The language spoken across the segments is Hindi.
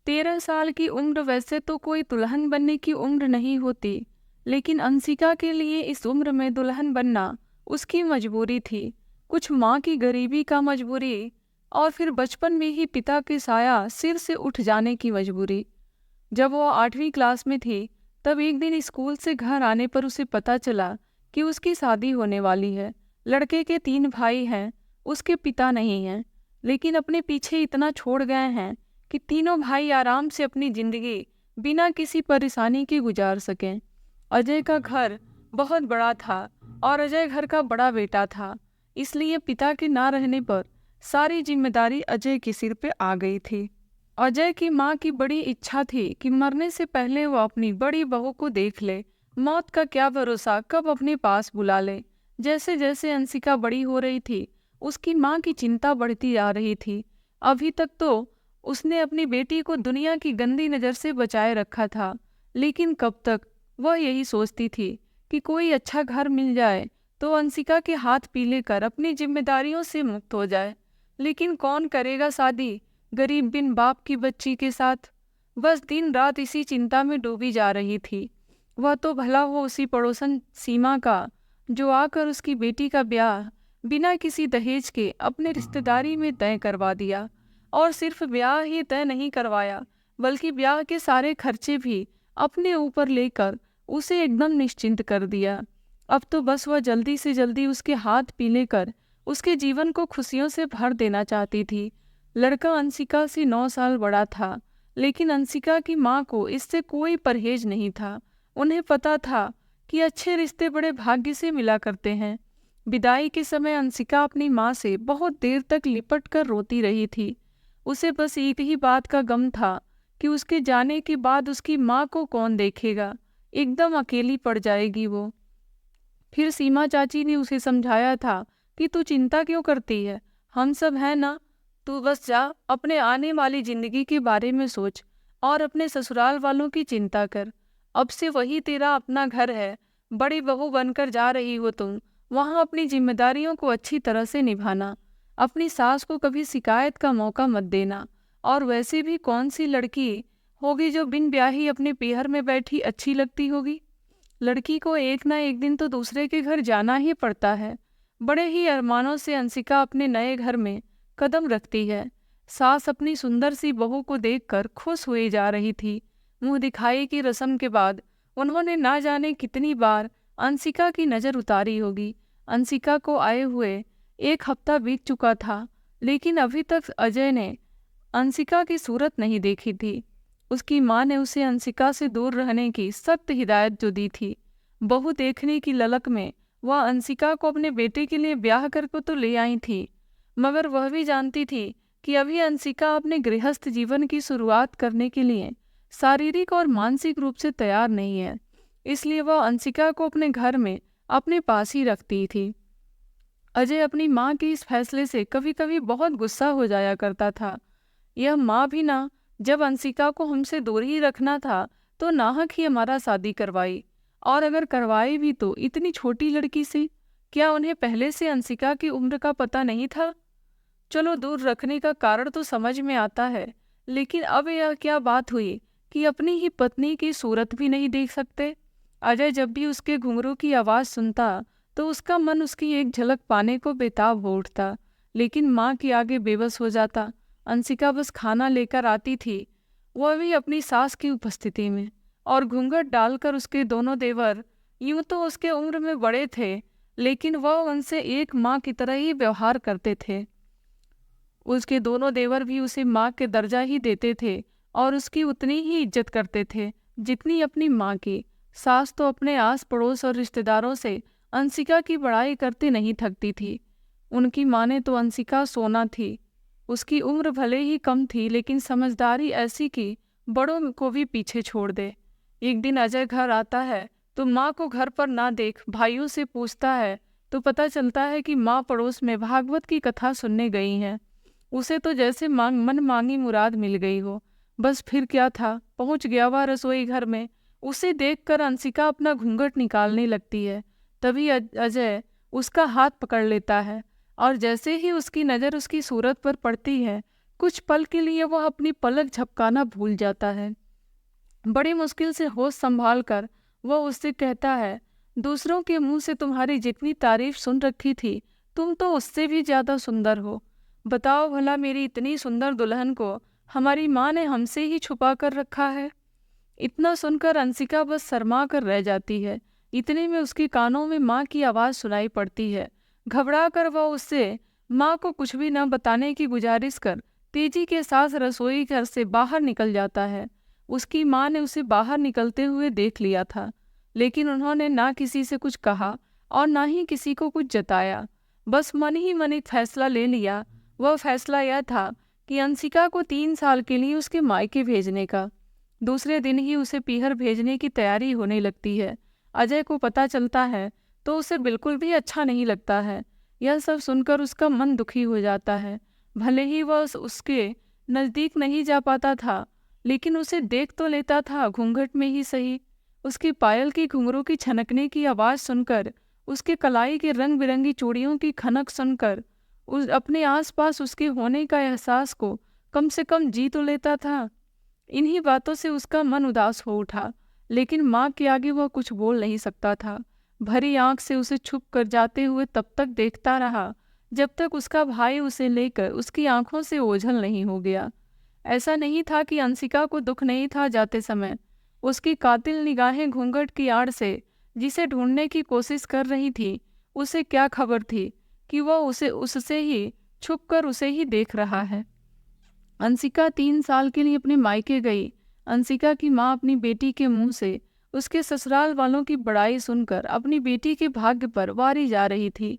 13 साल की उम्र वैसे तो कोई दुल्हन बनने की उम्र नहीं होती, लेकिन अंशिका के लिए इस उम्र में दुल्हन बनना उसकी मजबूरी थी। कुछ माँ की गरीबी का मजबूरी, और फिर बचपन में ही पिता के साया सिर से उठ जाने की मजबूरी। जब वो 8वीं क्लास में थी, तब एक दिन स्कूल से घर आने पर उसे पता चला कि उसकी शादी होने वाली है। लड़के के 3 भाई हैं, उसके पिता नहीं हैं, लेकिन अपने पीछे इतना छोड़ गए हैं कि तीनों भाई आराम से अपनी जिंदगी बिना किसी परेशानी के गुजार सकें। अजय का घर बहुत बड़ा था और अजय घर का बड़ा बेटा था, इसलिए पिता के ना रहने पर सारी जिम्मेदारी अजय के सिर पे आ गई थी। अजय की माँ की बड़ी इच्छा थी कि मरने से पहले वो अपनी बड़ी बहू को देख ले। मौत का क्या भरोसा कब अपने पास बुला ले। जैसे जैसे अंशिका बड़ी हो रही थी, उसकी माँ की चिंता बढ़ती जा रही थी। अभी तक तो उसने अपनी बेटी को दुनिया की गंदी नज़र से बचाए रखा था, लेकिन कब तक वह यही सोचती थी कि कोई अच्छा घर मिल जाए तो अंशिका के हाथ पीले कर अपनी जिम्मेदारियों से मुक्त हो जाए। लेकिन कौन करेगा शादी गरीब बिन बाप की बच्ची के साथ। बस दिन रात इसी चिंता में डूबी जा रही थी। वह तो भला हो उसी पड़ोसन सीमा का, जो आकर उसकी बेटी का ब्याह बिना किसी दहेज के अपने रिश्तेदारी में तय करवा दिया। और सिर्फ ब्याह ही तय नहीं करवाया, बल्कि ब्याह के सारे खर्चे भी अपने ऊपर लेकर उसे एकदम निश्चिंत कर दिया। अब तो बस वह जल्दी से जल्दी उसके हाथ पीले कर उसके जीवन को खुशियों से भर देना चाहती थी। लड़का अंशिका से 9 साल बड़ा था, लेकिन अंशिका की माँ को इससे कोई परहेज नहीं था। उन्हें पता था कि अच्छे रिश्ते बड़े भाग्य से मिला करते हैं। विदाई के समय अंशिका अपनी माँ से बहुत देर तक लिपट कर रोती रही थी। उसे बस एक ही बात का गम था कि उसके जाने के बाद उसकी माँ को कौन देखेगा। एकदम अकेली पड़ जाएगी वो। फिर सीमा चाची ने उसे समझाया था कि तू चिंता क्यों करती है, हम सब हैं ना। तू बस जा, अपने आने वाली जिंदगी के बारे में सोच और अपने ससुराल वालों की चिंता कर। अब से वही तेरा अपना घर है। बड़ी बहू बनकर जा रही हो तुम, वहाँ अपनी जिम्मेदारियों को अच्छी तरह से निभाना। अपनी सास को कभी शिकायत का मौका मत देना। और वैसे भी कौन सी लड़की होगी जो बिन ब्याही अपने पीहर में बैठी अच्छी लगती होगी। लड़की को एक ना एक दिन तो दूसरे के घर जाना ही पड़ता है। बड़े ही अरमानों से अंशिका अपने नए घर में कदम रखती है। सास अपनी सुंदर सी बहू को देखकर खुश हुई जा रही थी। मुंह दिखाई की रस्म के बाद उन्होंने ना जाने कितनी बार अंशिका की नज़र उतारी होगी। अंशिका को आए हुए 1 हफ्ता बीत चुका था, लेकिन अभी तक अजय ने अंशिका की सूरत नहीं देखी थी। उसकी माँ ने उसे अंशिका से दूर रहने की सख्त हिदायत जो दी थी। बहू देखने की ललक में वह अंशिका को अपने बेटे के लिए ब्याह करके तो ले आई थी, मगर वह भी जानती थी कि अभी अंशिका अपने गृहस्थ जीवन की शुरुआत करने के लिए शारीरिक और मानसिक रूप से तैयार नहीं है। इसलिए वह अंशिका को अपने घर में अपने पास ही रखती थी। अजय अपनी माँ के इस फैसले से कभी कभी बहुत गुस्सा हो जाया करता था। यह माँ भी ना, जब अंशिका को हमसे दूर ही रखना था तो नाहक ही हमारा शादी करवाई, और अगर करवाई भी तो इतनी छोटी लड़की से। क्या उन्हें पहले से अंशिका की उम्र का पता नहीं था। चलो, दूर रखने का कारण तो समझ में आता है, लेकिन अब यह क्या बात हुई कि अपनी ही पत्नी की सूरत भी नहीं देख सकते। अजय जब भी उसके घुंघरू की आवाज़ सुनता तो उसका मन उसकी एक झलक पाने को बेताब हो उठता, लेकिन माँ के आगे बेबस हो जाता। अंशिका बस खाना लेकर आती थी, वह भी अपनी सास की उपस्थिति में, और घूंघट डालकर उसके दोनों देवर यूं तो उसके उम्र में बड़े थे, लेकिन वह उनसे एक माँ की तरह ही व्यवहार करते थे। उसके दोनों देवर भी उसे माँ के दर्जा ही देते थे और उसकी उतनी ही इज्जत करते थे जितनी अपनी माँ की। सास तो अपने आस पड़ोस और रिश्तेदारों से अंशिका की बड़ाई करते नहीं थकती थी। उनकी माँ ने तो अंशिका सोना थी। उसकी उम्र भले ही कम थी, लेकिन समझदारी ऐसी कि बड़ों को भी पीछे छोड़ दे। एक दिन अजय घर आता है तो माँ को घर पर ना देख भाइयों से पूछता है तो पता चलता है कि माँ पड़ोस में भागवत की कथा सुनने गई हैं। उसे तो जैसे मन मांगी मुराद मिल गई हो। बस फिर क्या था, पहुंच गया वह रसोई घर में। उसे देखकर अंशिका अपना घूंघट निकालने लगती है। तभी अजय उसका हाथ पकड़ लेता है, और जैसे ही उसकी नज़र उसकी सूरत पर पड़ती है, कुछ पल के लिए वह अपनी पलक झपकाना भूल जाता है। बड़ी मुश्किल से होश संभाल कर वह उससे कहता है, दूसरों के मुंह से तुम्हारी जितनी तारीफ सुन रखी थी, तुम तो उससे भी ज्यादा सुंदर हो। बताओ भला, मेरी इतनी सुंदर दुल्हन को हमारी माँ ने हमसे ही छुपा कर रखा है। इतना सुनकर अंशिका बस शर्मा कर रह जाती है। इतने में उसके कानों में माँ की आवाज़ सुनाई पड़ती है। घबरा कर वह उससे माँ को कुछ भी न बताने की गुजारिश कर तेजी के साथ रसोई घर से बाहर निकल जाता है। उसकी माँ ने उसे बाहर निकलते हुए देख लिया था, लेकिन उन्होंने ना किसी से कुछ कहा और ना ही किसी को कुछ जताया। बस मन ही मन एक फैसला ले लिया। वह फैसला यह था कि अंशिका को 3 साल के लिए उसके मायके भेजने का। दूसरे दिन ही उसे पीहर भेजने की तैयारी होने लगती है। अजय को पता चलता है तो उसे बिल्कुल भी अच्छा नहीं लगता है। यह सब सुनकर उसका मन दुखी हो जाता है। भले ही वह उसके नज़दीक नहीं जा पाता था, लेकिन उसे देख तो लेता था, घूंघट में ही सही। उसकी पायल की घुंघरू की छनकने की आवाज़ सुनकर, उसके कलाई के रंग बिरंगी चूड़ियों की खनक सुनकर, उस अपने आसपास उसके होने का एहसास को कम से कम जी तो लेता था। इन्हीं बातों से उसका मन उदास हो उठा, लेकिन माँ के आगे वह कुछ बोल नहीं सकता था। भरी आंख से उसे छुप कर जाते हुए तब तक देखता रहा जब तक उसका भाई उसे लेकर उसकी आंखों से ओझल नहीं हो गया। ऐसा नहीं था कि अंशिका को दुख नहीं था जाते समय। उसकी कातिल निगाहें घूंघट की आड़ से जिसे ढूंढने की कोशिश कर रही थी, उसे क्या खबर थी कि वह उसे उससे ही छुपकर उसे ही देख रहा है। अंशिका 3 साल के लिए अपने मायके गई। अंशिका की माँ अपनी बेटी के मुंह से उसके ससुराल वालों की बड़ाई सुनकर अपनी बेटी के भाग्य पर वारी जा रही थी।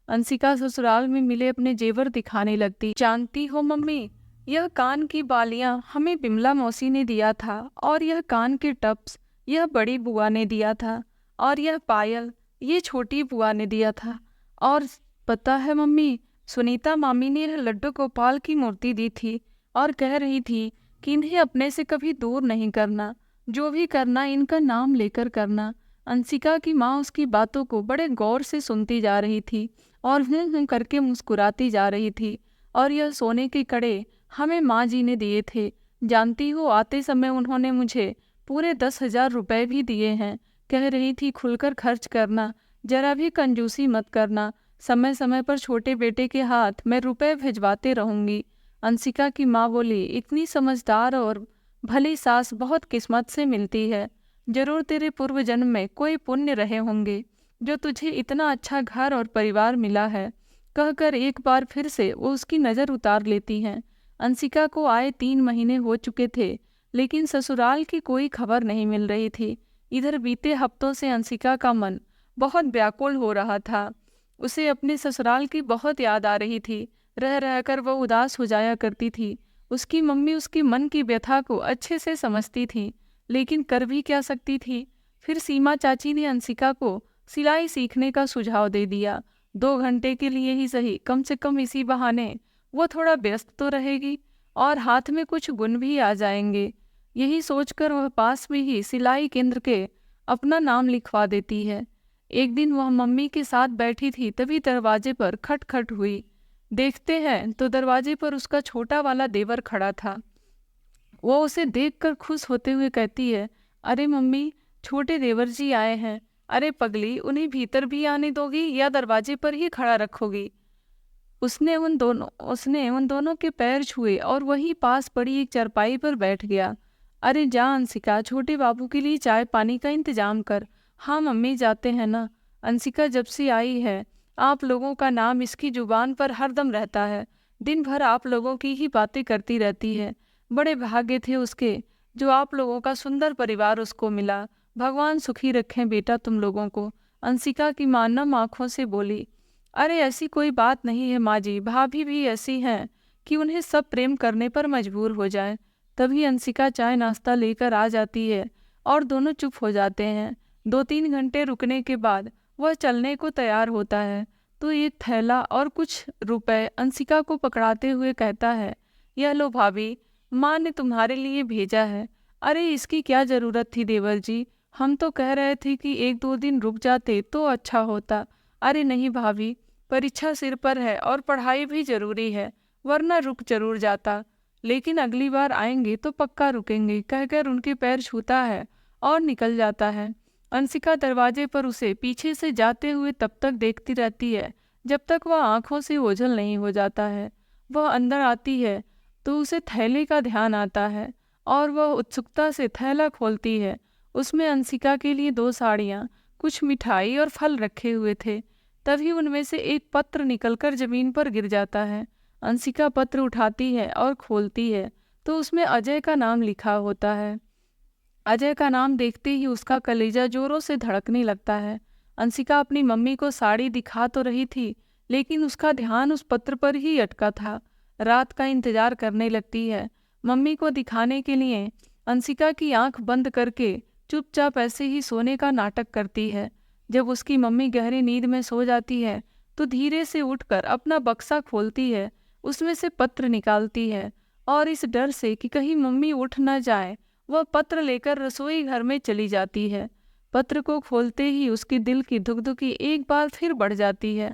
अंशिका ससुराल में मिले अपने जेवर दिखाने लगती। जानती हो मम्मी, यह कान की बालियां हमें बिमला मौसी ने दिया था, और यह कान के टप्स यह बड़ी बुआ ने दिया था, और यह पायल ये छोटी बुआ ने दिया था। और पता है मम्मी, सुनीता मामी ने लड्डू गोपाल की मूर्ति दी थी और कह रही थी कि इन्हें अपने से कभी दूर नहीं करना, जो भी करना इनका नाम लेकर करना। अंशिका की माँ उसकी बातों को बड़े गौर से सुनती जा रही थी और हूँ करके मुस्कुराती जा रही थी। और यह सोने के कड़े हमें माँ जी ने दिए थे। जानती हो, आते समय उन्होंने मुझे पूरे 10,000 रुपए भी दिए हैं। कह रही थी खुलकर खर्च करना, जरा भी कंजूसी मत करना। समय समय पर छोटे बेटे के हाथ मैं रुपए भिजवाते रहूंगी। अंशिका की माँ बोली, इतनी समझदार और भली सास बहुत किस्मत से मिलती है। जरूर तेरे पूर्व जन्म में कोई पुण्य रहे होंगे जो तुझे इतना अच्छा घर और परिवार मिला है। कहकर एक बार फिर से वो उसकी नज़र उतार लेती हैं। अंशिका को आए 3 महीने हो चुके थे, लेकिन ससुराल की कोई खबर नहीं मिल रही थी। इधर बीते हफ्तों से अंशिका का मन बहुत व्याकुल हो रहा था। उसे अपने ससुराल की बहुत याद आ रही थी। रह रहकर वह उदास हो जाया करती थी। उसकी मम्मी उसकी मन की व्यथा को अच्छे से समझती थी, लेकिन कर भी क्या सकती थी। फिर सीमा चाची ने अंशिका को सिलाई सीखने का सुझाव दे दिया। 2 घंटे के लिए ही सही, कम से कम इसी बहाने वो थोड़ा व्यस्त तो रहेगी और हाथ में कुछ गुण भी आ जाएंगे। यही सोचकर वह पास में ही सिलाई केंद्र के अपना नाम लिखवा देती है। एक दिन वह मम्मी के साथ बैठी थी, तभी दरवाजे पर खटखट हुई। देखते हैं तो दरवाजे पर उसका छोटा वाला देवर खड़ा था। वो उसे देखकर खुश होते हुए कहती है, अरे मम्मी, छोटे देवर जी आए हैं। अरे पगली, उन्हें भीतर भी आने दोगी या दरवाजे पर ही खड़ा रखोगी? उसने उन दोनों के पैर छुए और वहीं पास पड़ी एक चारपाई पर बैठ गया। अरे जा अंशिका, छोटे बाबू के लिए चाय पानी का इंतजाम कर। हाँ मम्मी, जाते हैं ना। अंशिका जब से आई है, आप लोगों का नाम इसकी जुबान पर हरदम रहता है। दिन भर आप लोगों की ही बातें करती रहती है। बड़े भाग्य थे उसके जो आप लोगों का सुंदर परिवार उसको मिला। भगवान सुखी रखें बेटा तुम लोगों को। अंशिका की मां नम आंखों से बोली। अरे ऐसी कोई बात नहीं है माँ जी, भाभी भी ऐसी हैं कि उन्हें सब प्रेम करने पर मजबूर हो जाए। तभी अंशिका चाय नाश्ता लेकर आ जाती है और दोनों चुप हो जाते हैं। 2-3 घंटे रुकने के बाद वह चलने को तैयार होता है तो एक थैला और कुछ रुपए अंशिका को पकड़ाते हुए कहता है, यह लो भाभी, माँ ने तुम्हारे लिए भेजा है। अरे इसकी क्या जरूरत थी देवर जी, हम तो कह रहे थे कि 1-2 दिन रुक जाते तो अच्छा होता। अरे नहीं भाभी, परीक्षा सिर पर है और पढ़ाई भी जरूरी है, वरना रुक जरूर जाता। लेकिन अगली बार आएंगे तो पक्का रुकेंगे कहकर उनके पैर छूता है और निकल जाता है। अंशिका दरवाजे पर उसे पीछे से जाते हुए तब तक देखती रहती है जब तक वह आंखों से ओझल नहीं हो जाता है। वह अंदर आती है तो उसे थैले का ध्यान आता है और वह उत्सुकता से थैला खोलती है। उसमें अंशिका के लिए 2 साड़ियाँ, कुछ मिठाई और फल रखे हुए थे। तभी उनमें से एक पत्र निकलकर जमीन पर गिर जाता है। अंशिका पत्र उठाती है और खोलती है तो उसमें अजय का नाम लिखा होता है। अजय का नाम देखते ही उसका कलेजा जोरों से धड़कने लगता है। अंशिका अपनी मम्मी को साड़ी दिखा तो रही थी, लेकिन उसका ध्यान उस पत्र पर ही अटका था। रात का इंतजार करने लगती है। मम्मी को दिखाने के लिए अंशिका की आंख बंद करके चुपचाप ऐसे ही सोने का नाटक करती है। जब उसकी मम्मी गहरी नींद में सो जाती है तो धीरे से उठकर अपना बक्सा खोलती है, उसमें से पत्र निकालती है और इस डर से कि कहीं मम्मी उठ न जाए, वह पत्र लेकर रसोई घर में चली जाती है। पत्र को खोलते ही उसकी दिल की धुकधुकी एक बार फिर बढ़ जाती है।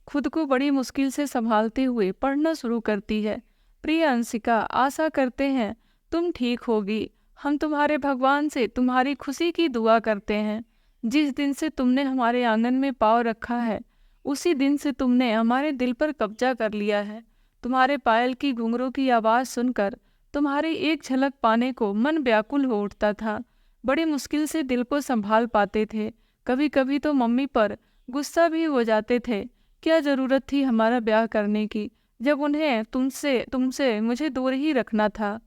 खुद को बड़ी मुश्किल से संभालते हुए पढ़ना शुरू करती है। प्रिय अंशिका, आशा करते हैं तुम ठीक होगी। हम तुम्हारे भगवान से तुम्हारी खुशी की दुआ करते हैं। जिस दिन से तुमने हमारे आंगन में पाँव रखा है, उसी दिन से तुमने हमारे दिल पर कब्जा कर लिया है। तुम्हारे पायल की घुंघरू की आवाज़ सुनकर तुम्हारी एक झलक पाने को मन व्याकुल हो उठता था। बड़ी मुश्किल से दिल को संभाल पाते थे। कभी कभी तो मम्मी पर गुस्सा भी हो जाते थे। क्या ज़रूरत थी हमारा ब्याह करने की, जब उन्हें तुमसे तुमसे मुझे दूर ही रखना था।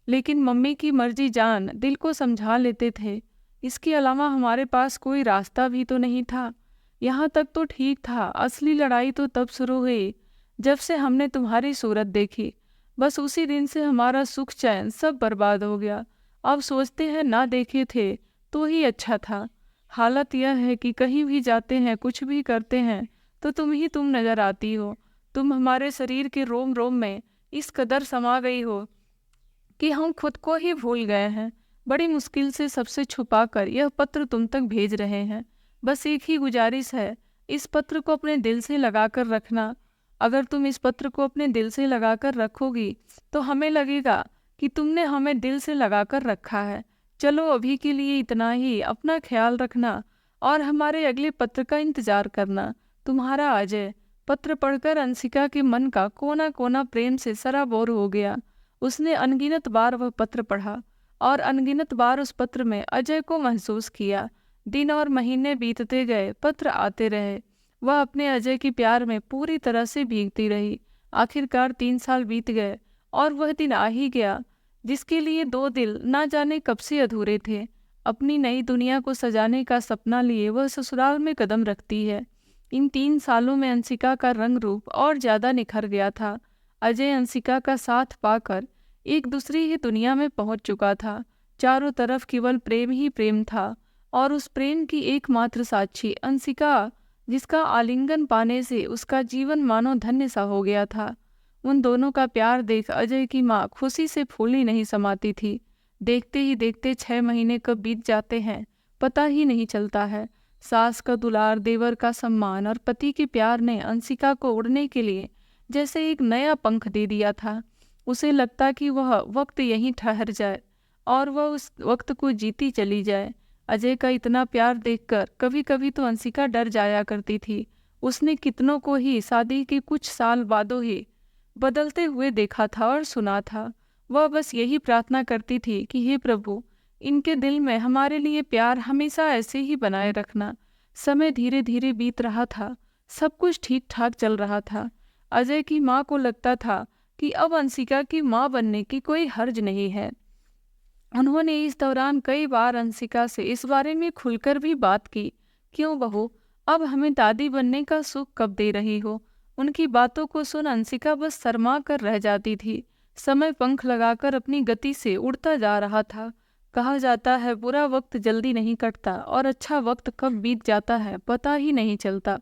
लेकिन मम्मी की मर्जी जान दिल को समझा लेते थे। इसके अलावा हमारे पास कोई रास्ता भी तो नहीं था। यहाँ तक तो ठीक था, असली लड़ाई तो तब शुरू हुई जब से हमने तुम्हारी सूरत देखी। बस उसी दिन से हमारा सुख चैन सब बर्बाद हो गया। अब सोचते हैं ना देखे थे तो ही अच्छा था। हालत यह है कि कहीं भी जाते हैं, कुछ भी करते हैं तो तुम नजर आती हो। तुम हमारे शरीर के रोम रोम में इस कदर समा गई हो कि हम खुद को ही भूल गए हैं। बड़ी मुश्किल से सबसे छुपाकर यह पत्र तुम तक भेज रहे हैं। बस एक ही गुजारिश है, इस पत्र को अपने दिल से लगाकर रखना। अगर तुम इस पत्र को अपने दिल से लगाकर रखोगी तो हमें लगेगा कि तुमने हमें दिल से लगाकर रखा है। चलो अभी के लिए इतना ही। अपना ख्याल रखना और हमारे अगले पत्र का इंतजार करना। तुम्हारा अजय। पत्र पढ़कर अंशिका के मन का कोना कोना प्रेम से सराबोर हो गया। उसने अनगिनत बार वह पत्र पढ़ा और अनगिनत बार उस पत्र में अजय को महसूस किया। दिन और महीने बीतते गए, पत्र आते रहे। वह अपने अजय के प्यार में पूरी तरह से भीगती रही। आखिरकार 3 साल बीत गए और वह दिन आ ही गया जिसके लिए 2 दिल ना जाने कब से अधूरे थे। अपनी नई दुनिया को सजाने का सपना लिए वह ससुराल में कदम रखती है। इन 3 सालों में अंशिका का रंग रूप और ज्यादा निखर गया था। अजय अंशिका का साथ पाकर एक दूसरी ही दुनिया में पहुंच चुका था। चारों तरफ केवल प्रेम ही प्रेम था और उस प्रेम की एकमात्र साक्षी अंशिका, जिसका आलिंगन पाने से उसका जीवन मानो धन्य सा हो गया था। उन दोनों का प्यार देख अजय की माँ खुशी से फूली नहीं समाती थी। देखते ही देखते 6 महीने कब बीत जाते हैं पता ही नहीं चलता है। सास का दुलार, देवर का सम्मान और पति के प्यार ने अंशिका को उड़ने के लिए जैसे एक नया पंख दे दिया था। उसे लगता कि वह वक्त यहीं ठहर जाए और वह उस वक्त को जीती चली जाए। अजय का इतना प्यार देखकर कभी कभी तो अंशिका डर जाया करती थी। उसने कितनों को ही शादी के कुछ साल बादों ही बदलते हुए देखा था और सुना था। वह बस यही प्रार्थना करती थी कि हे प्रभु, इनके दिल में हमारे लिए प्यार हमेशा ऐसे ही बनाए रखना। समय धीरे धीरे बीत रहा था। सब कुछ ठीक ठाक चल रहा था। अजय की माँ को लगता था कि अब अंशिका की माँ बनने की कोई हर्ज नहीं है। उन्होंने इस दौरान कई बार अंशिका से इस बारे में खुलकर भी बात की। क्यों बहू, अब हमें दादी बनने का सुख कब दे रही हो? उनकी बातों को सुन अंशिका बस शर्मा कर रह जाती थी। समय पंख लगाकर अपनी गति से उड़ता जा रहा था। कहा जाता है बुरा वक्त जल्दी नहीं कटता और अच्छा वक्त कब बीत जाता है पता ही नहीं चलता।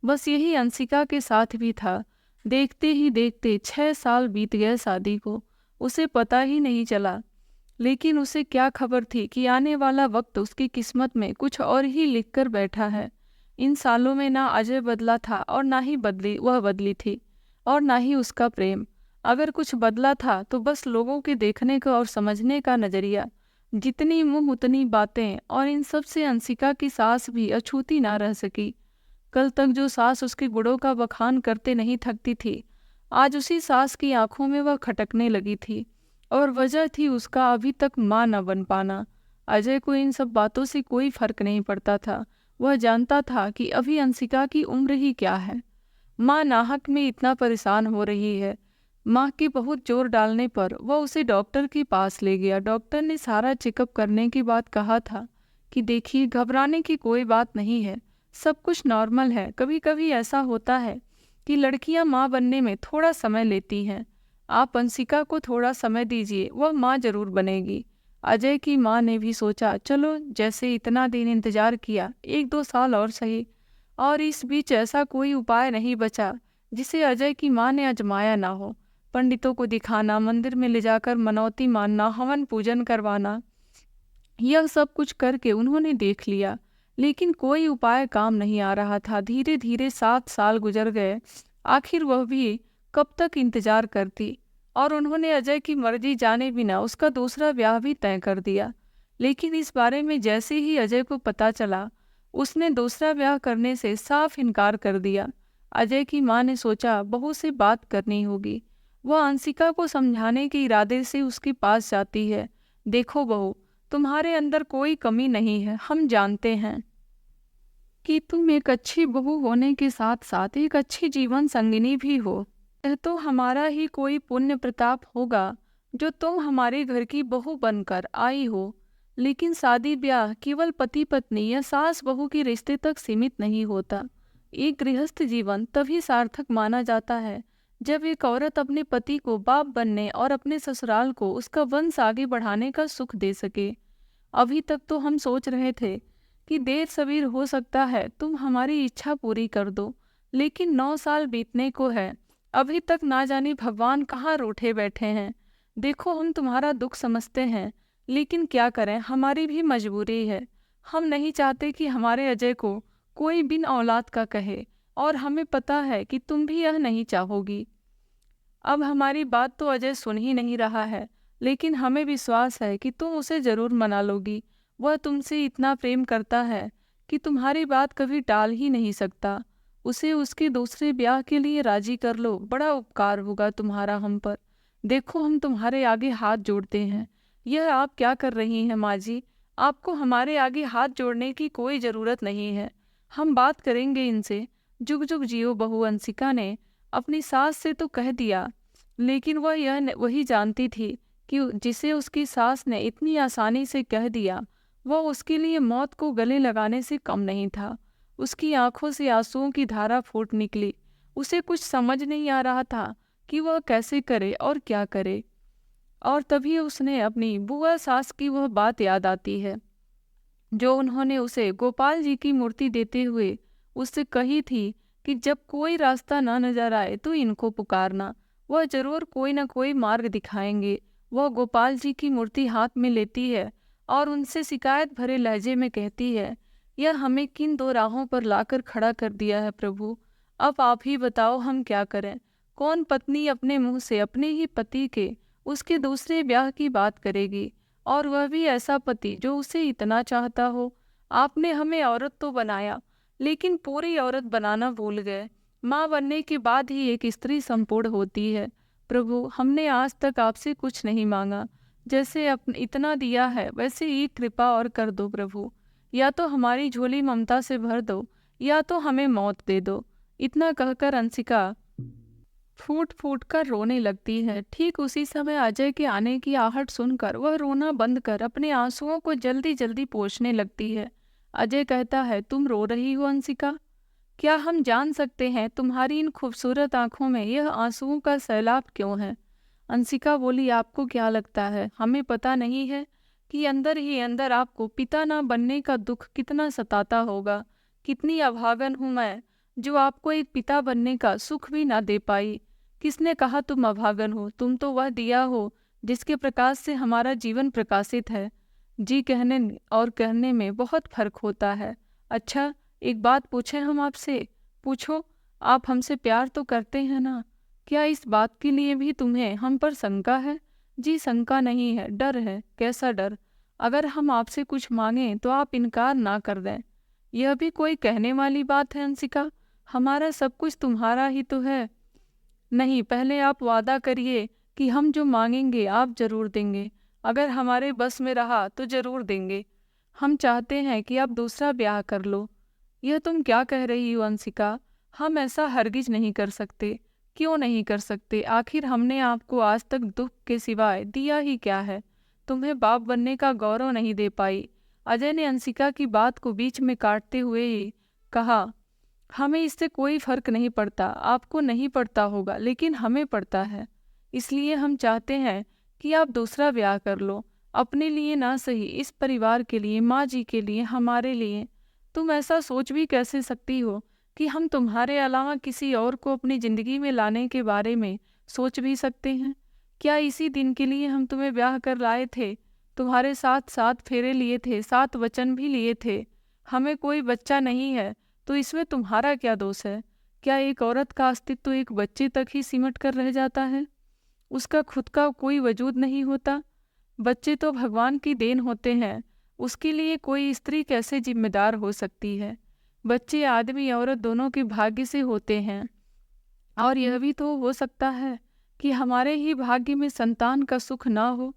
बस यही अंशिका के साथ भी था। देखते ही देखते 6 साल बीत गए शादी को। उसे पता ही नहीं चला। लेकिन उसे क्या खबर थी कि आने वाला वक्त उसकी किस्मत में कुछ और ही लिखकर बैठा है। इन सालों में ना अजय बदला था और ना ही वह बदली थी और ना ही उसका प्रेम। अगर कुछ बदला था तो बस लोगों के देखने का और समझने का नजरिया। जितनी मुंह उतनी बातें, और इन सब से अंशिका की सास भी अछूती ना रह सकी। कल तक जो सास उसके गुणों का बखान करते नहीं थकती थी, आज उसी सास की आंखों में वह खटकने लगी थी। और वजह थी उसका अभी तक माँ न बन पाना। अजय को इन सब बातों से कोई फर्क नहीं पड़ता था। वह जानता था कि अभी अंशिका की उम्र ही क्या है। माँ नाहक में इतना परेशान हो रही है। माँ के बहुत जोर डालने पर वह उसे डॉक्टर के पास ले गया। डॉक्टर ने सारा चेकअप करने के बाद कहा था कि देखिए, घबराने की कोई बात नहीं है, सब कुछ नॉर्मल है। कभी कभी ऐसा होता है कि लड़कियां माँ बनने में थोड़ा समय लेती हैं। आप अंशिका को थोड़ा समय दीजिए, वह माँ जरूर बनेगी। अजय की माँ ने भी सोचा, चलो जैसे इतना दिन इंतजार किया, 1-2 साल और सही। और इस बीच ऐसा कोई उपाय नहीं बचा जिसे अजय की माँ ने आजमाया ना हो। पंडितों को दिखाना, मंदिर में ले जाकर मनौती मानना, हवन पूजन करवाना, यह सब कुछ करके उन्होंने देख लिया, लेकिन कोई उपाय काम नहीं आ रहा था। धीरे धीरे 7 साल गुजर गए। आखिर वह भी कब तक इंतजार करती, और उन्होंने अजय की मर्जी जाने बिना उसका दूसरा ब्याह भी तय कर दिया। लेकिन इस बारे में जैसे ही अजय को पता चला, उसने दूसरा ब्याह करने से साफ इनकार कर दिया। अजय की माँ ने सोचा, बहू से बात करनी होगी। वह अंशिका को समझाने के इरादे से उसके पास जाती है। देखो बहू, तुम्हारे अंदर कोई कमी नहीं है। हम जानते हैं कि तुम एक अच्छी बहू होने के साथ साथ एक अच्छी जीवन संगिनी भी हो। यह तो हमारा ही कोई पुण्य प्रताप होगा जो तुम हमारे घर की बहू बनकर आई हो। लेकिन शादी ब्याह केवल पति पत्नी या सास बहू के रिश्ते तक सीमित नहीं होता। एक गृहस्थ जीवन तभी सार्थक माना जाता है जब एक औरत अपने पति को बाप बनने और अपने ससुराल को उसका वंश आगे बढ़ाने का सुख दे सके। अभी तक तो हम सोच रहे थे कि देर सवेर हो सकता है तुम हमारी इच्छा पूरी कर दो, लेकिन 9 साल बीतने को है, अभी तक ना जाने भगवान कहाँ रूठे बैठे हैं। देखो, हम तुम्हारा दुख समझते हैं, लेकिन क्या करें, हमारी भी मजबूरी है। हम नहीं चाहते कि हमारे अजय को कोई बिन औलाद का कहे, और हमें पता है कि तुम भी यह नहीं चाहोगी। अब हमारी बात तो अजय सुन ही नहीं रहा है, लेकिन हमें विश्वास है कि तुम उसे जरूर मना लोगी। वह तुमसे इतना प्रेम करता है कि तुम्हारी बात कभी टाल ही नहीं सकता। उसे उसके दूसरे ब्याह के लिए राजी कर लो, बड़ा उपकार होगा तुम्हारा हम पर। देखो, हम तुम्हारे आगे हाथ जोड़ते हैं। यह आप क्या कर रही हैं माँ जी? आपको हमारे आगे हाथ जोड़ने की कोई जरूरत नहीं है। हम बात करेंगे इनसे। जुग जुग जियो बहू, अंशिका ने अपनी सास से तो कह दिया, लेकिन वह वही जानती थी कि जिसे उसकी सास ने इतनी आसानी से कह दिया, वह उसके लिए मौत को गले लगाने से कम नहीं था। उसकी आंखों से आंसुओं की धारा फूट निकली। उसे कुछ समझ नहीं आ रहा था कि वह कैसे करे और क्या करे। और तभी उसने अपनी बुआ सास की वह बात याद आती है जो उन्होंने उसे गोपाल जी की मूर्ति देते हुए उससे कही थी कि जब कोई रास्ता ना नजर आए तो इनको पुकारना, वह जरूर कोई ना कोई मार्ग दिखाएंगे। वह गोपाल जी की मूर्ति हाथ में लेती है और उनसे शिकायत भरे लहजे में कहती है, यह हमें किन 2 राहों पर लाकर खड़ा कर दिया है प्रभु। अब आप ही बताओ हम क्या करें। कौन पत्नी अपने मुंह से अपने ही पति के उसके दूसरे ब्याह की बात करेगी, और वह भी ऐसा पति जो उसे इतना चाहता हो। आपने हमें औरत तो बनाया, लेकिन पूरी औरत बनाना भूल गए। माँ बनने के बाद ही एक स्त्री संपूर्ण होती है। प्रभु, हमने आज तक आपसे कुछ नहीं मांगा, जैसे इतना दिया है वैसे ही कृपा और कर दो प्रभु। या तो हमारी झोली ममता से भर दो, या तो हमें मौत दे दो। इतना कहकर अंशिका फूट फूट कर रोने लगती है। ठीक उसी समय अजय के आने की आहट सुनकर वह रोना बंद कर अपने आंसुओं को जल्दी जल्दी पोंछने लगती है। अजय कहता है, तुम रो रही हो अंशिका? क्या हम जान सकते हैं तुम्हारी इन खूबसूरत आंखों में यह आंसुओं का सैलाब क्यों है? अंशिका बोली, आपको क्या लगता है हमें पता नहीं है कि अंदर ही अंदर आपको पिता ना बनने का दुख कितना सताता होगा। कितनी अभागन हूं मैं जो आपको एक पिता बनने का सुख भी ना दे पाई। किसने कहा तुम अभागन हो? तुम तो वह दिया हो जिसके प्रकाश से हमारा जीवन प्रकाशित है। जी कहने और कहने में बहुत फर्क होता है। अच्छा, एक बात पूछें हम आपसे? पूछो। आप हमसे प्यार तो करते हैं ना? क्या इस बात के लिए भी तुम्हें हम पर शंका है? जी शंका नहीं है, डर है। कैसा डर? अगर हम आपसे कुछ मांगें तो आप इनकार ना कर दें। यह भी कोई कहने वाली बात है अंशिका? हमारा सब कुछ तुम्हारा ही तो है। नहीं, पहले आप वादा करिए कि हम जो मांगेंगे आप जरूर देंगे। अगर हमारे बस में रहा तो जरूर देंगे। हम चाहते हैं कि आप दूसरा ब्याह कर लो। यह तुम क्या कह रही हो अंशिका? हम ऐसा हरगिज नहीं कर सकते। क्यों नहीं कर सकते? आखिर हमने आपको आज तक दुख के सिवाय दिया ही क्या है? तुम्हें बाप बनने का गौरव नहीं दे पाई। अजय ने अंशिका की बात को बीच में काटते हुए ही कहा, हमें इससे कोई फर्क नहीं पड़ता। आपको नहीं पड़ता होगा लेकिन हमें पड़ता है। इसलिए हम चाहते हैं कि आप दूसरा ब्याह कर लो। अपने लिए ना सही, इस परिवार के लिए, माँ जी के लिए, हमारे लिए। तुम ऐसा सोच भी कैसे सकती हो कि हम तुम्हारे अलावा किसी और को अपनी जिंदगी में लाने के बारे में सोच भी सकते हैं? क्या इसी दिन के लिए हम तुम्हें ब्याह कर लाए थे? तुम्हारे साथ 7 फेरे लिए थे, 7 वचन भी लिए थे। हमें कोई बच्चा नहीं है तो इसमें तुम्हारा क्या दोष है? क्या एक औरत का अस्तित्व एक बच्चे तक ही सिमट कर रह जाता है? उसका खुद का कोई वजूद नहीं होता? बच्चे तो भगवान की देन होते हैं। उसके लिए कोई स्त्री कैसे जिम्मेदार हो सकती है? बच्चे आदमी औरत दोनों के भाग्य से होते हैं। और यह भी तो हो सकता है कि हमारे ही भाग्य में संतान का सुख ना हो।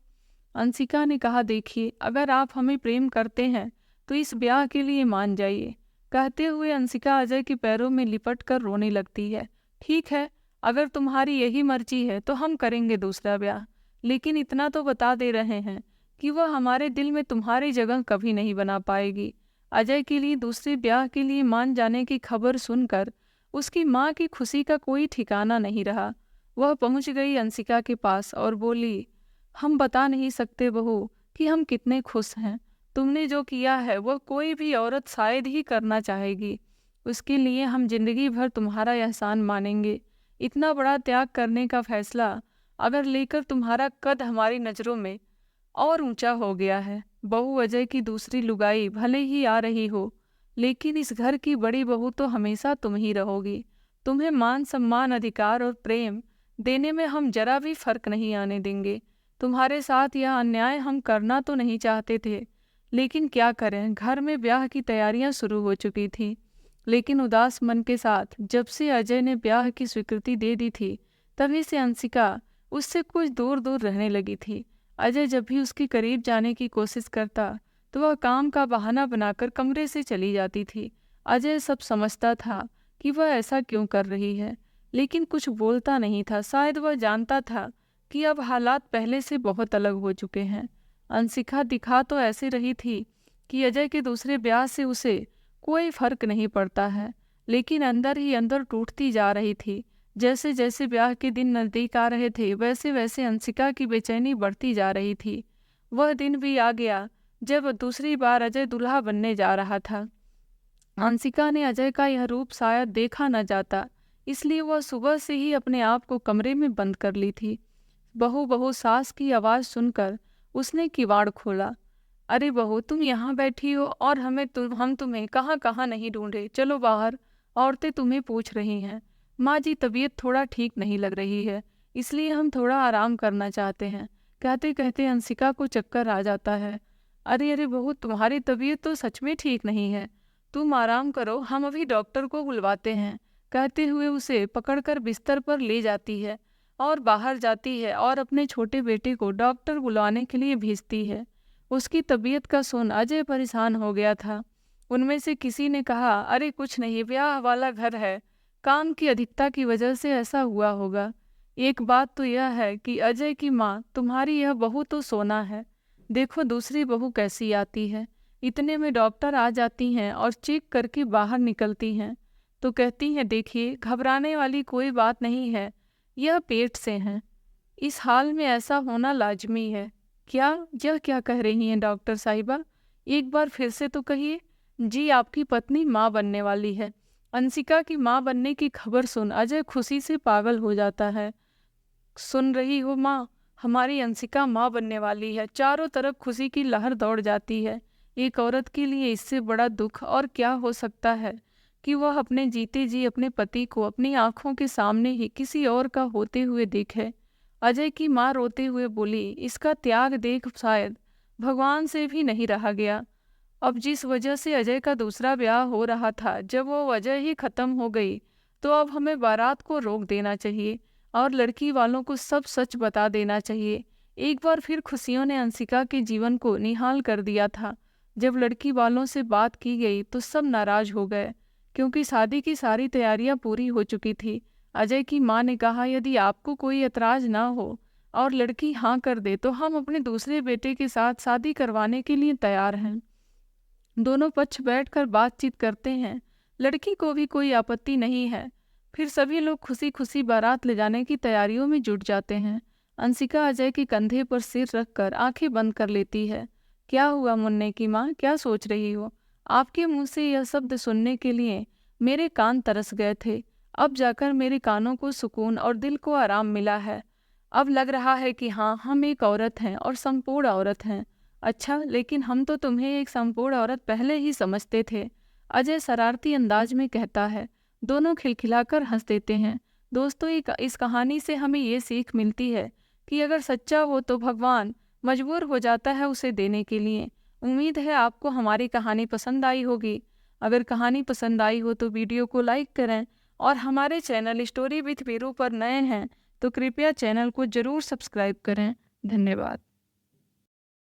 अंशिका ने कहा, देखिए, अगर आप हमें प्रेम करते हैं तो इस ब्याह के लिए मान जाइए। कहते हुए अंशिका अजय के पैरों में लिपट कर रोने लगती है। ठीक है, अगर तुम्हारी यही मर्जी है तो हम करेंगे दूसरा ब्याह, लेकिन इतना तो बता दे रहे हैं कि वह हमारे दिल में तुम्हारी जगह कभी नहीं बना पाएगी। अजय के लिए दूसरे ब्याह के लिए मान जाने की खबर सुनकर उसकी माँ की खुशी का कोई ठिकाना नहीं रहा। वह पहुंच गई अंशिका के पास और बोली, हम बता नहीं सकते बहू कि हम कितने खुश हैं। तुमने जो किया है वह कोई भी औरत शायद ही करना चाहेगी। उसके लिए हम जिंदगी भर तुम्हारा एहसान मानेंगे। इतना बड़ा त्याग करने का फैसला अगर लेकर तुम्हारा कद हमारी नज़रों में और ऊंचा हो गया है। बहू अजय की दूसरी लुगाई भले ही आ रही हो, लेकिन इस घर की बड़ी बहू तो हमेशा तुम ही रहोगी। तुम्हें मान सम्मान, अधिकार और प्रेम देने में हम जरा भी फर्क नहीं आने देंगे। तुम्हारे साथ यह अन्याय हम करना तो नहीं चाहते थे, लेकिन क्या करें, घर में ब्याह की तैयारियां शुरू हो चुकी थी। लेकिन उदास मन के साथ जब से अजय ने ब्याह की स्वीकृति दे दी थी, तभी से अंशिका उससे कुछ दूर दूर रहने लगी थी। अजय जब भी उसके करीब जाने की कोशिश करता तो वह काम का बहाना बनाकर कमरे से चली जाती थी। अजय सब समझता था कि वह ऐसा क्यों कर रही है, लेकिन कुछ बोलता नहीं था। शायद वह जानता था कि अब हालात पहले से बहुत अलग हो चुके हैं। अंशिका दिखा तो ऐसे रही थी कि अजय के दूसरे ब्याह से उसे कोई फर्क नहीं पड़ता है, लेकिन अंदर ही अंदर टूटती जा रही थी। जैसे जैसे ब्याह के दिन नजदीक आ रहे थे, वैसे वैसे अंशिका की बेचैनी बढ़ती जा रही थी। वह दिन भी आ गया जब दूसरी बार अजय दूल्हा बनने जा रहा था। अंशिका ने अजय का यह रूप शायद देखा न जाता, इसलिए वह सुबह से ही अपने आप को कमरे में बंद कर ली थी। बहू बहू सास की आवाज़ सुनकर उसने किवाड़ खोला। अरे बहू, तुम यहाँ बैठी हो और हम तुम्हें कहाँ कहाँ नहीं ढूंढे। चलो बाहर, औरतें तुम्हें पूछ रही हैं। माँ जी, तबीयत थोड़ा ठीक नहीं लग रही है, इसलिए हम थोड़ा आराम करना चाहते हैं। कहते कहते अंशिका को चक्कर आ जाता है। अरे अरे बहू, तुम्हारी तबीयत तो सच में ठीक नहीं है। तुम आराम करो, हम अभी डॉक्टर को बुलवाते हैं। कहते हुए उसे पकड़कर बिस्तर पर ले जाती है और बाहर जाती है और अपने छोटे बेटे को डॉक्टर बुलाने के लिए भेजती है। उसकी तबीयत का सुन अजय परेशान हो गया था। उनमें से किसी ने कहा, अरे कुछ नहीं, ब्याह वाला घर है, काम की अधिकता की वजह से ऐसा हुआ होगा। एक बात तो यह है कि अजय की माँ, तुम्हारी यह बहू तो सोना है। देखो दूसरी बहू कैसी आती है। इतने में डॉक्टर आ जाती हैं और चेक करके बाहर निकलती हैं तो कहती हैं, देखिए, घबराने वाली कोई बात नहीं है, यह पेट से है। इस हाल में ऐसा होना लाजमी है। क्या यह क्या कह रही हैं डॉक्टर साहिबा? एक बार फिर से तो कहिए। जी, आपकी पत्नी माँ बनने वाली है। अंशिका की माँ बनने की खबर सुन अजय खुशी से पागल हो जाता है। सुन रही हो माँ, हमारी अंशिका माँ बनने वाली है। चारों तरफ खुशी की लहर दौड़ जाती है। एक औरत के लिए इससे बड़ा दुख और क्या हो सकता है। कि वह अपने जीते जी अपने पति को अपनी आंखों के सामने ही किसी और का होते हुए देखे। अजय की माँ रोते हुए बोली, इसका त्याग देख शायद भगवान से भी नहीं रहा गया। अब जिस वजह से अजय का दूसरा ब्याह हो रहा था, जब वो वजह ही खत्म हो गई, तो अब हमें बारात को रोक देना चाहिए और लड़की वालों को सब सच बता देना चाहिए। एक बार फिर खुशियों ने अंशिका के जीवन को निहाल कर दिया था। जब लड़की वालों से बात की गई तो सब नाराज हो गए, क्योंकि शादी की सारी तैयारियां पूरी हो चुकी थी। अजय की माँ ने कहा, यदि आपको कोई एतराज ना हो और लड़की हाँ कर दे तो हम अपने दूसरे बेटे के साथ शादी करवाने के लिए तैयार हैं। दोनों पक्ष बैठकर बातचीत करते हैं। लड़की को भी कोई आपत्ति नहीं है। फिर सभी लोग खुशी खुशी बारात ले जाने की तैयारियों में जुट जाते हैं। अंशिका अजय के कंधे पर सिर रखकर आंखें बंद कर लेती है। क्या हुआ मुन्ने की माँ, क्या सोच रही हो? आपके मुंह से यह शब्द सुनने के लिए मेरे कान तरस गए थे। अब जाकर मेरे कानों को सुकून और दिल को आराम मिला है। अब लग रहा है कि हाँ, हम एक औरत हैं और संपूर्ण औरत हैं। अच्छा, लेकिन हम तो तुम्हें एक संपूर्ण औरत पहले ही समझते थे, अजय शरारती अंदाज में कहता है। दोनों खिलखिलाकर हंस देते हैं। दोस्तों, इस कहानी से हमें ये सीख मिलती है कि अगर सच्चा हो तो भगवान मजबूर हो जाता है उसे देने के लिए। उम्मीद है आपको हमारी कहानी पसंद आई होगी। अगर कहानी पसंद आई हो तो वीडियो को लाइक करें और हमारे चैनल स्टोरी विथ वीरू पर नए हैं तो कृपया चैनल को जरूर सब्सक्राइब करें। धन्यवाद।